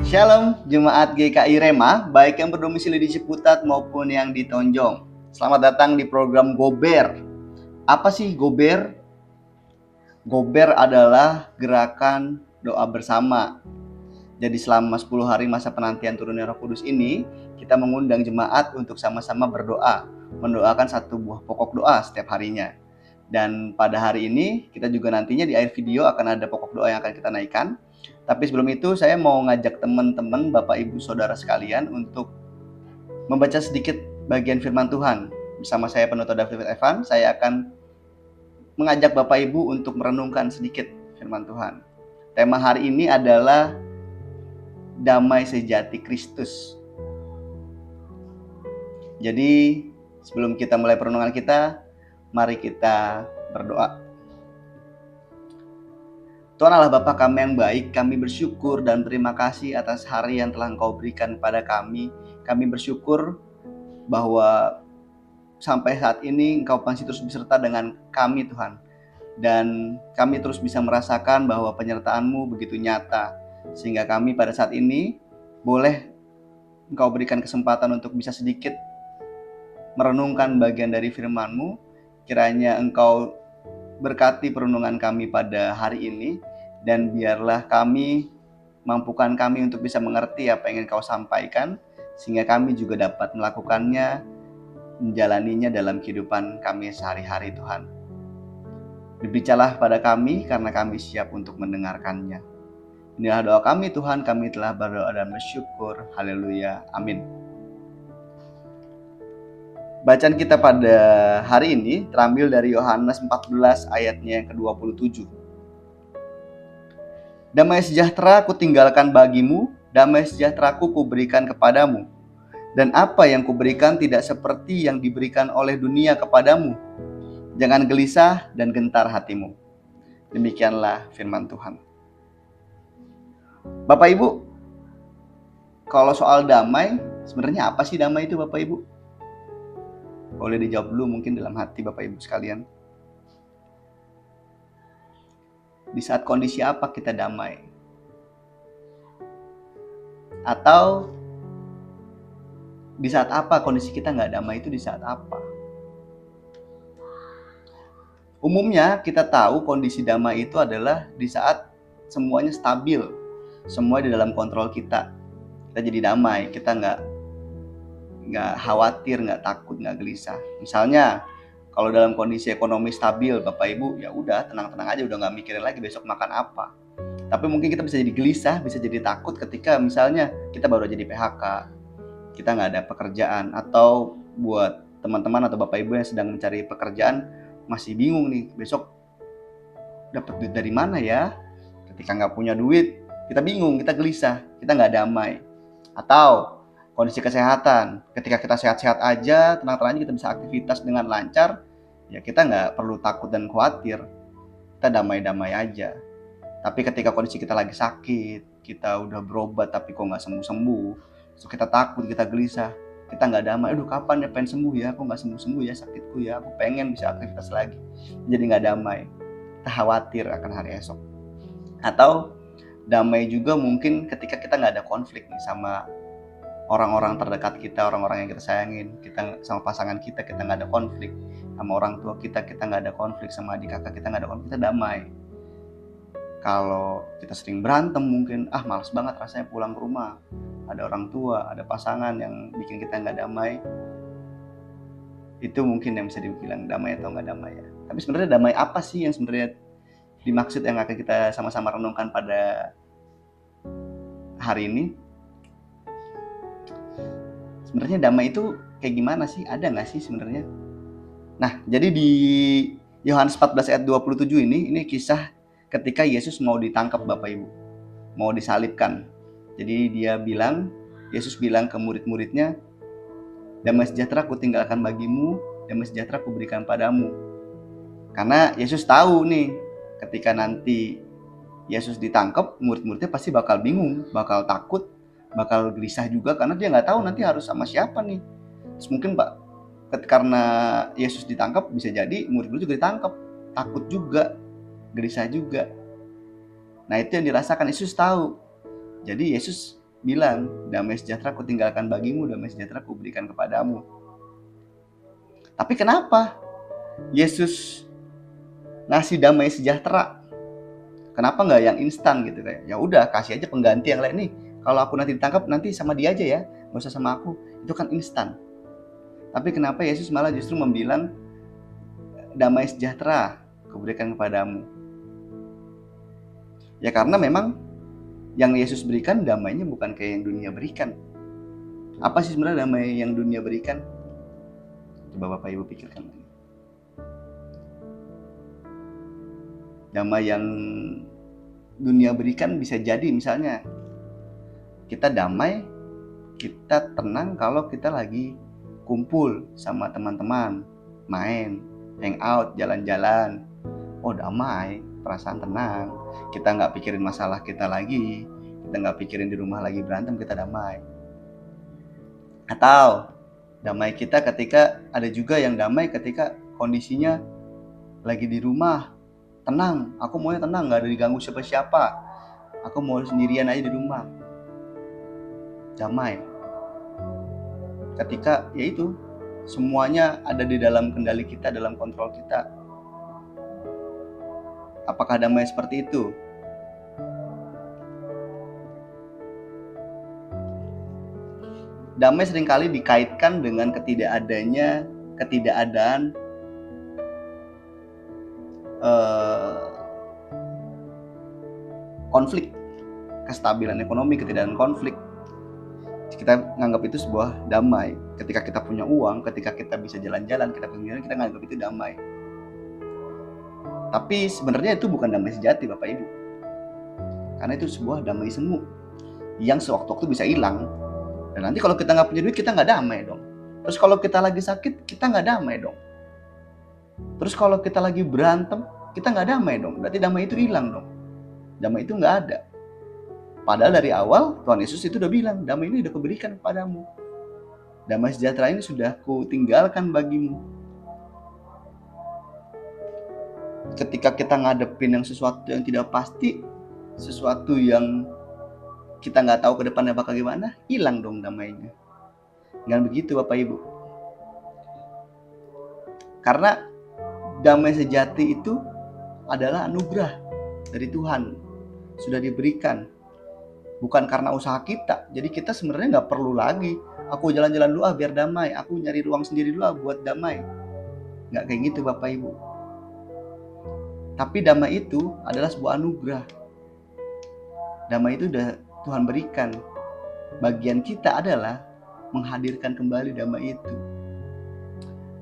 Shalom Jemaat GKI Rema, baik yang berdomisili di Ciputat maupun yang di Tonjong. Selamat datang di program Gober. Apa sih Gober? Gober adalah gerakan doa bersama. Jadi selama 10 hari masa penantian turunnya Roh Kudus ini, kita mengundang jemaat untuk sama-sama berdoa, mendoakan satu buah pokok doa setiap harinya. Dan pada hari ini kita juga nantinya di akhir video akan ada pokok doa yang akan kita naikkan. Tapi sebelum itu saya mau ngajak teman-teman, Bapak Ibu Saudara sekalian untuk membaca sedikit bagian firman Tuhan. Bersama saya Penutur David Evan, saya akan mengajak Bapak Ibu untuk merenungkan sedikit firman Tuhan. Tema hari ini adalah damai sejati Kristus. Jadi sebelum kita mulai perenungan kita, mari kita berdoa. Tuhan Allah Bapa kami yang baik, kami bersyukur dan terima kasih atas hari yang telah Engkau berikan kepada kami. Kami bersyukur bahwa sampai saat ini Engkau masih terus beserta dengan kami Tuhan. Dan kami terus bisa merasakan bahwa penyertaan-Mu begitu nyata. Sehingga kami pada saat ini boleh Engkau berikan kesempatan untuk bisa sedikit merenungkan bagian dari firman-Mu. Kiranya Engkau berkati perenungan kami pada hari ini, dan biarlah mampukan kami untuk bisa mengerti apa yang ingin Kau sampaikan, sehingga kami juga dapat melakukannya, menjalaninya dalam kehidupan kami sehari-hari Tuhan. Berbicaralah pada kami karena kami siap untuk mendengarkannya. Inilah doa kami Tuhan, kami telah berdoa dan bersyukur. Haleluya, amin. Bacaan kita pada hari ini terambil dari Yohanes 14 ayatnya yang ke-27. Damai sejahtera kutinggalkan bagimu, damai sejahtera-Ku kuberikan kepadamu. Dan apa yang kuberikan tidak seperti yang diberikan oleh dunia kepadamu. Jangan gelisah dan gentar hatimu. Demikianlah firman Tuhan. Bapak Ibu, kalau soal damai, sebenarnya apa sih damai itu Bapak Ibu? Boleh dijawab dulu mungkin dalam hati Bapak Ibu sekalian. Di saat kondisi apa kita damai? Atau di saat apa kondisi kita nggak damai itu di saat apa? Umumnya kita tahu kondisi damai itu adalah di saat semuanya stabil, semua di dalam kontrol kita. Kita jadi damai, kita nggak khawatir, nggak takut, nggak gelisah. Misalnya kalau dalam kondisi ekonomi stabil, Bapak Ibu, ya udah tenang-tenang aja, udah nggak mikirin lagi besok makan apa. Tapi mungkin kita bisa jadi gelisah, bisa jadi takut ketika misalnya kita baru jadi PHK, kita nggak ada pekerjaan, atau buat teman-teman atau Bapak Ibu yang sedang mencari pekerjaan masih bingung nih, besok dapat duit dari mana ya? Ketika nggak punya duit, kita bingung, kita gelisah, kita nggak damai. Atau kondisi kesehatan, ketika kita sehat-sehat aja, tenang-tenang aja, kita bisa aktivitas dengan lancar, ya kita nggak perlu takut dan khawatir, kita damai-damai aja. Tapi ketika kondisi kita lagi sakit, kita udah berobat tapi kok nggak sembuh-sembuh, so kita takut, kita gelisah, kita nggak damai. Aduh, kapan ya pengen sembuh ya, kok nggak sembuh-sembuh ya sakitku ya, aku pengen bisa aktivitas lagi. Jadi nggak damai, kita khawatir akan hari esok. Atau damai juga mungkin ketika kita nggak ada konflik nih sama orang-orang terdekat kita, orang-orang yang kita sayangin, kita sama pasangan kita nggak ada konflik, sama orang tua kita nggak ada konflik, sama adik kakak kita nggak ada konflik, kita damai. Kalau kita sering berantem mungkin, malas banget rasanya pulang ke rumah, ada orang tua, ada pasangan yang bikin kita nggak damai, itu mungkin yang bisa dibilang damai atau nggak damai ya. Tapi sebenarnya damai apa sih yang sebenarnya dimaksud yang akan kita sama-sama renungkan pada hari ini? Sebenarnya damai itu kayak gimana sih? Ada nggak sih sebenarnya? Nah, jadi di Yohanes 14 ayat 27 ini kisah ketika Yesus mau ditangkap Bapak Ibu, mau disalibkan. Jadi Yesus bilang ke murid-muridnya, damai sejahtera kutinggalkan bagimu, damai sejahtera kuberikan padamu. Karena Yesus tahu nih, ketika nanti Yesus ditangkap, murid-muridnya pasti bakal bingung, bakal takut, bakal gelisah juga, karena dia nggak tahu nanti harus sama siapa nih. Terus mungkin karena Yesus ditangkap, bisa jadi murid-murid juga ditangkap, takut juga, gelisah juga. Nah itu yang dirasakan Yesus tahu. Jadi Yesus bilang, damai sejahtera ku tinggalkan bagimu, damai sejahtera ku berikan kepadamu. Tapi kenapa Yesus ngasih damai sejahtera? Kenapa nggak yang instan gitu, kayak ya udah kasih aja pengganti yang lain nih. Kalau aku nanti ditangkap, nanti sama dia aja ya, nggak usah sama aku. Itu kan instan. Tapi kenapa Yesus malah justru membilang damai sejahtera kuberikan kepadamu? Ya karena memang yang Yesus berikan damainya bukan kayak yang dunia berikan. Apa sih sebenarnya damai yang dunia berikan? Coba Bapak Ibu pikirkan lagi. Damai yang dunia berikan bisa jadi misalnya kita damai, kita tenang kalau kita lagi kumpul sama teman-teman, main, hangout, jalan-jalan. Oh damai, perasaan tenang. Kita nggak pikirin masalah kita lagi, kita nggak pikirin di rumah lagi berantem, kita damai. Atau damai kita ketika ada juga yang damai ketika kondisinya lagi di rumah, tenang, aku maunya tenang, nggak ada diganggu siapa-siapa, aku mau sendirian aja di rumah. Damai ketika yaitu semuanya ada di dalam kendali kita, dalam kontrol kita. Apakah damai seperti itu? Damai seringkali dikaitkan dengan ketidakadaan konflik, kestabilan ekonomi, ketidakadaan konflik. Kita nganggap itu sebuah damai. Ketika kita punya uang, ketika kita bisa jalan-jalan, kita nganggap itu damai. Tapi sebenarnya itu bukan damai sejati Bapak Ibu. Karena itu sebuah damai semu yang sewaktu-waktu bisa hilang. Dan nanti kalau kita nggak punya duit, kita nggak damai dong. Terus kalau kita lagi sakit, kita nggak damai dong. Terus kalau kita lagi berantem, kita nggak damai dong. Berarti damai itu hilang dong. Damai itu nggak ada. Padahal dari awal Tuhan Yesus itu udah bilang, damai ini udah kuberikan kepadamu. Damai sejahtera ini sudah kutinggalkan bagimu. Ketika kita ngadepin yang sesuatu yang tidak pasti, sesuatu yang kita nggak tahu ke depannya bakal gimana, hilang dong damainya. Jangan begitu Bapak Ibu. Karena damai sejati itu adalah anugerah dari Tuhan, sudah diberikan. Bukan karena usaha kita. Jadi kita sebenarnya nggak perlu lagi, aku jalan-jalan dulu biar damai, aku nyari ruang sendiri dulu buat damai. Nggak kayak gitu Bapak Ibu. Tapi damai itu adalah sebuah anugerah. Damai itu udah Tuhan berikan. Bagian kita adalah menghadirkan kembali damai itu.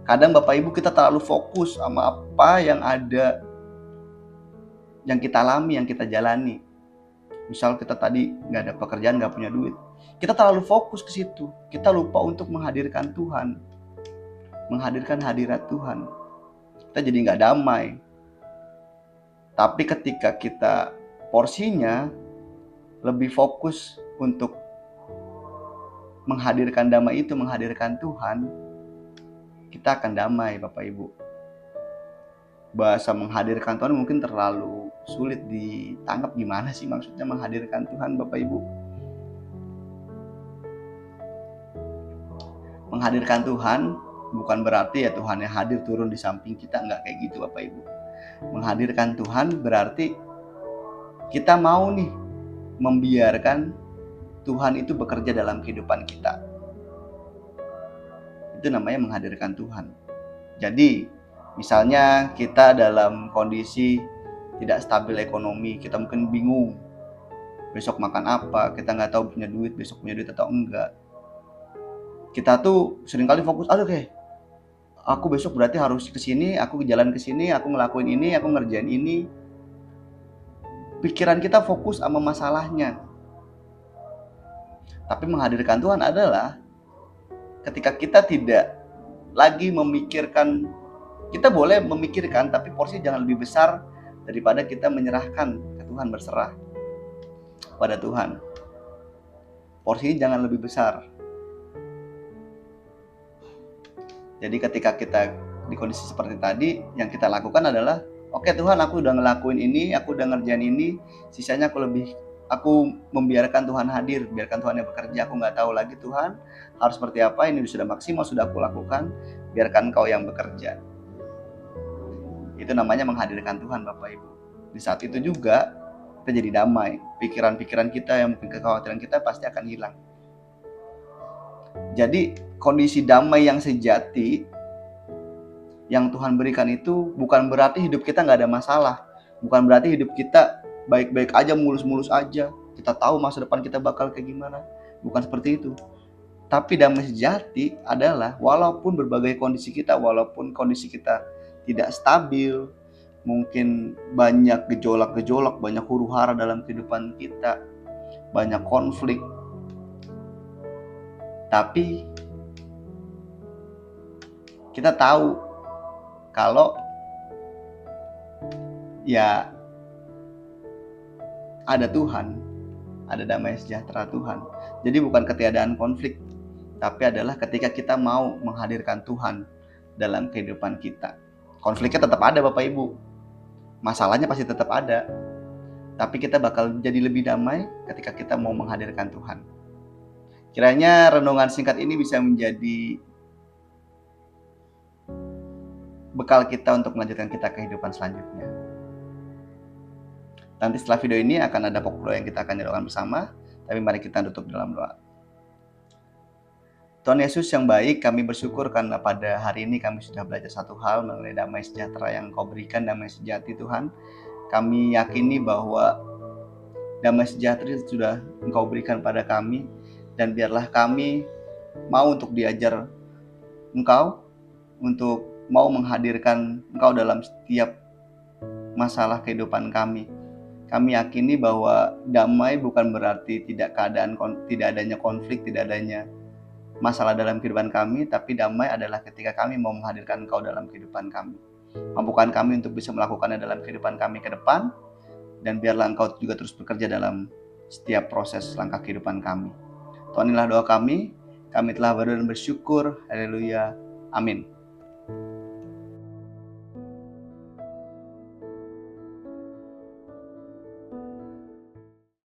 Kadang Bapak Ibu kita terlalu fokus sama apa yang ada, yang kita alami, yang kita jalani. Misal kita tadi nggak ada pekerjaan, nggak punya duit. Kita terlalu fokus ke situ. Kita lupa untuk menghadirkan Tuhan. Menghadirkan hadirat Tuhan. Kita jadi nggak damai. Tapi ketika kita porsinya lebih fokus untuk menghadirkan damai itu, menghadirkan Tuhan, kita akan damai Bapak Ibu. Bahasa menghadirkan Tuhan mungkin terlalu sulit ditangkap, gimana sih maksudnya menghadirkan Tuhan Bapak Ibu? Menghadirkan Tuhan bukan berarti ya Tuhan yang hadir turun di samping kita, enggak kayak gitu Bapak Ibu. Menghadirkan Tuhan berarti kita mau nih membiarkan Tuhan itu bekerja dalam kehidupan kita. Itu namanya menghadirkan Tuhan. Jadi misalnya kita dalam kondisi tidak stabil ekonomi, kita mungkin bingung besok makan apa, kita nggak tahu punya duit, besok punya duit atau enggak. Kita tuh seringkali fokus, aku besok berarti harus kesini, aku jalan kesini, aku ngelakuin ini, aku ngerjain ini. Pikiran kita fokus sama masalahnya. Tapi menghadirkan Tuhan adalah ketika kita tidak lagi memikirkan, kita boleh memikirkan, tapi porsi jangan lebih besar daripada kita menyerahkan ke Tuhan, berserah pada Tuhan. Porsi jangan lebih besar. Jadi ketika kita di kondisi seperti tadi, yang kita lakukan adalah, oke Tuhan, aku udah ngelakuin ini, aku udah ngerjain ini, sisanya aku membiarkan Tuhan hadir, biarkan Tuhan yang bekerja. Aku nggak tahu lagi Tuhan harus seperti apa, ini sudah maksimal, sudah aku lakukan, biarkan Engkau yang bekerja. Itu namanya menghadirkan Tuhan, Bapak Ibu. Di saat itu juga kita jadi damai. Pikiran-pikiran kita yang mungkin kekhawatiran kita pasti akan hilang. Jadi kondisi damai yang sejati yang Tuhan berikan itu bukan berarti hidup kita nggak ada masalah. Bukan berarti hidup kita baik-baik aja, mulus-mulus aja. Kita tahu masa depan kita bakal kayak gimana. Bukan seperti itu. Tapi damai sejati adalah walaupun berbagai kondisi kita, walaupun kondisi kita tidak stabil, mungkin banyak gejolak-gejolak, banyak huru-hara dalam kehidupan kita, banyak konflik. Tapi kita tahu kalau ya ada Tuhan, ada damai sejahtera Tuhan. Jadi bukan ketiadaan konflik, tapi adalah ketika kita mau menghadirkan Tuhan dalam kehidupan kita. Konfliknya tetap ada Bapak Ibu, masalahnya pasti tetap ada, tapi kita bakal jadi lebih damai ketika kita mau menghadirkan Tuhan. Kiranya renungan singkat ini bisa menjadi bekal kita untuk melanjutkan kita kehidupan selanjutnya. Nanti setelah video ini akan ada pokok doa yang kita akan doakan bersama, tapi mari kita tutup dalam doa. Tuhan Yesus yang baik, kami bersyukur karena pada hari ini kami sudah belajar satu hal mengenai damai sejahtera yang Kau berikan, damai sejati Tuhan. Kami yakini bahwa damai sejahtera sudah Engkau berikan pada kami, dan biarlah kami mau untuk diajar Engkau, untuk mau menghadirkan Engkau dalam setiap masalah kehidupan kami. Kami yakini bahwa damai bukan berarti tidak adanya konflik, tidak adanya masalah dalam kehidupan kami, tapi damai adalah ketika kami mau menghadirkan Engkau dalam kehidupan kami. Mampukan kami untuk bisa melakukannya dalam kehidupan kami ke depan, dan biarlah Engkau juga terus bekerja dalam setiap proses langkah kehidupan kami. Tuhan, inilah doa kami telah berdoa dan bersyukur. Haleluya. Amin.